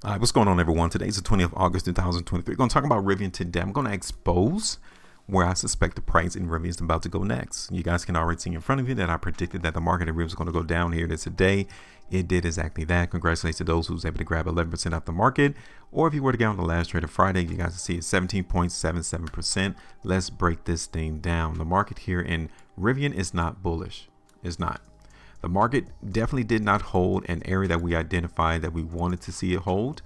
All right, what's going on, everyone? Today's the 20th of August, 2023. We're going to talk about Rivian today. I'm going to expose where I suspect the price in Rivian is about to go next. You guys can already see in front of you that I predicted that the market in Rivian is going to go down here today. It did exactly that. Congratulations to those who was able to grab 11% off the market. Or if you were to get on the last trade of Friday, you guys can see it's 17.77%. Let's break this thing down. The market here in Rivian is not bullish. It's not. The market definitely did not hold an area that we identified that we wanted to see it hold,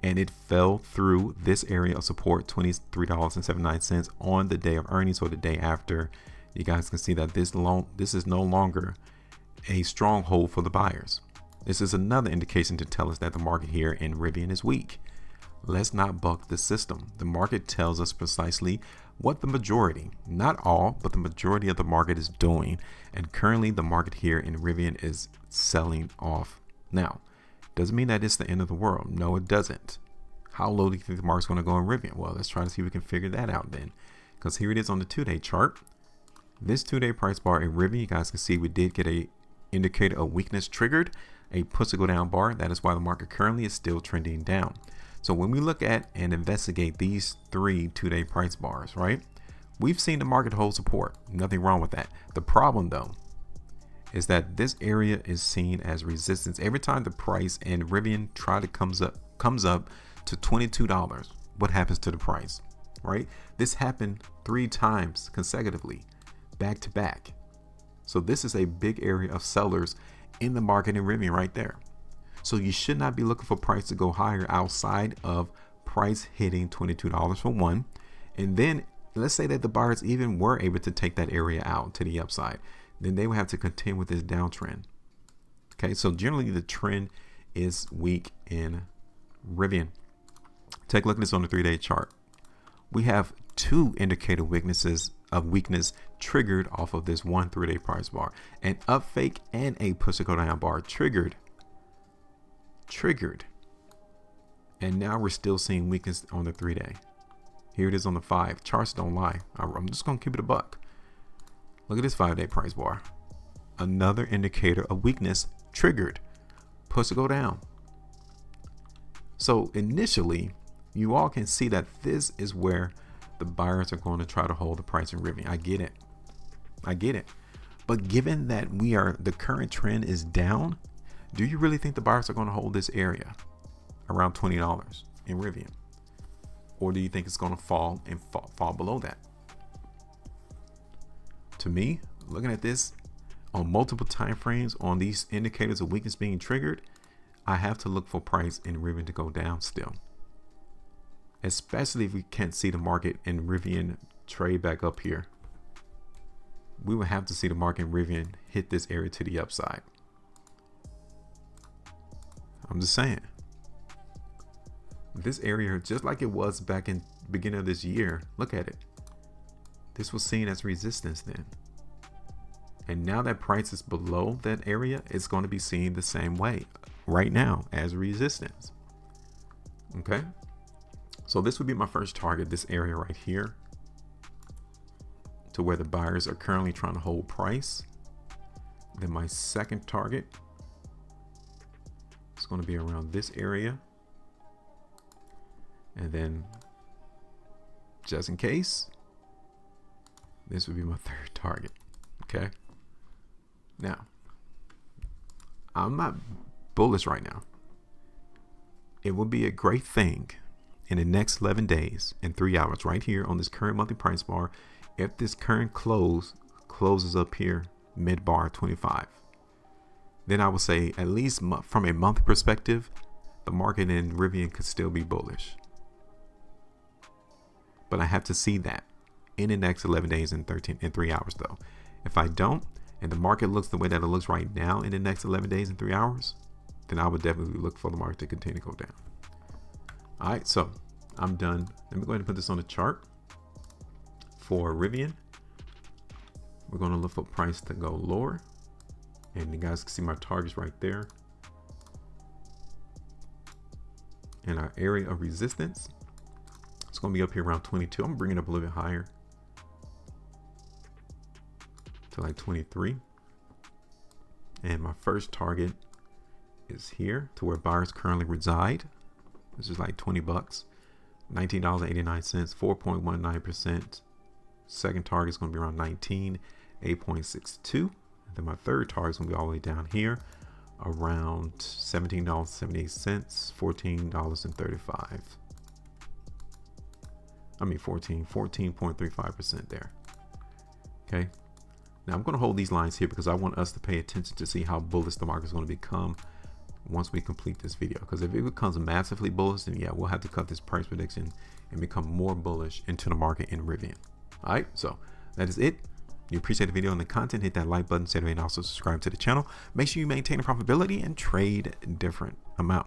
and it fell through this area of support, $23.79 on the day of earnings or the day after. You guys can see that this is no longer a stronghold for the buyers. This is another indication to tell us that the market here in Rivian is weak. Let's not buck the system. The market tells us precisely what the majority, not all, but the majority of the market is doing. And currently the market here in Rivian is selling off. Now, doesn't mean that it's the end of the world. No, it doesn't. How low do you think the market's going to go in Rivian? Well, let's try to see if we can figure that out then. Because here it is on the 2-day chart. This 2-day price bar in Rivian, you guys can see we did get a indicator of weakness triggered, a push to go down bar. That is why the market currently is still trending down. So when we look at and investigate these 3 2-day price bars, right? We've seen the market hold support. Nothing wrong with that. The problem though is that this area is seen as resistance. Every time the price in Rivian comes up to $22, what happens to the price, right? This happened 3 times consecutively, back to back. So this is a big area of sellers in the market in Rivian right there. So you should not be looking for price to go higher outside of price hitting $22 for one. And then let's say that the buyers even were able to take that area out to the upside. Then they would have to contend with this downtrend. Okay, so generally the trend is weak in Rivian. Take a look at this on the 3-day chart. We have 2 indicator weaknesses of weakness triggered off of this 1 3-day price bar. An up fake and a push to go down bar triggered. And now we're still seeing weakness on the 3-day. Here it is on the 5. Charts don't lie. I'm just gonna keep it a buck. Look at this 5-day price bar. Another indicator of weakness triggered. Push to go down. So initially, you all can see that this is where the buyers are going to try to hold the price in Rivian. I get it. But given that the current trend is down, do you really think the buyers are going to hold this area around $20 in Rivian? Or do you think it's going to fall and fall below that? To me, looking at this on multiple time frames on these indicators of weakness being triggered, I have to look for price in Rivian to go down still. Especially if we can't see the market in Rivian trade back up here. We would have to see the market in Rivian hit this area to the upside. I'm just saying. This area, just like it was back in the beginning of this year, look at it. This was seen as resistance then. And now that price is below that area, it's going to be seen the same way right now as resistance. Okay. So this would be my first target, this area right here, to where the buyers are currently trying to hold price. Then my second target is going to be around this area. And then, just in case, this would be my third target. Okay. Now, I'm not bullish right now. It would be a great thing in the next 11 days and 3 hours right here on this current monthly price bar. If this current closes up here mid bar 25, then I would say at least from a month perspective, the market in Rivian could still be bullish. But I have to see that in the next 11 days and 3 hours though. If I don't, and the market looks the way that it looks right now in the next 11 days and 3 hours, then I would definitely look for the market to continue to go down. All right, so I'm done. Let me go ahead and put this on the chart for Rivian. We're going to look for price to go lower. And you guys can see my targets right there. And our area of resistance, it's going to be up here around 22. I'm going to bring it up a little bit higher to like 23. And my first target is here to where buyers currently reside. This is like 20 bucks. $19.89, 4.19%. Second target is going to be around 19, 8.62. And then my third target is going to be all the way down here around $17.78, $14.35. I mean 14.35% there. Okay. Now I'm going to hold these lines here because I want us to pay attention to see how bullish the market is going to become once we complete this video. Because if it becomes massively bullish, then yeah, we'll have to cut this price prediction and become more bullish into the market in Rivian. All right, so that is it. You appreciate the video and the content, hit that like button, and also subscribe to the channel. Make sure you maintain a profitability and trade different amount.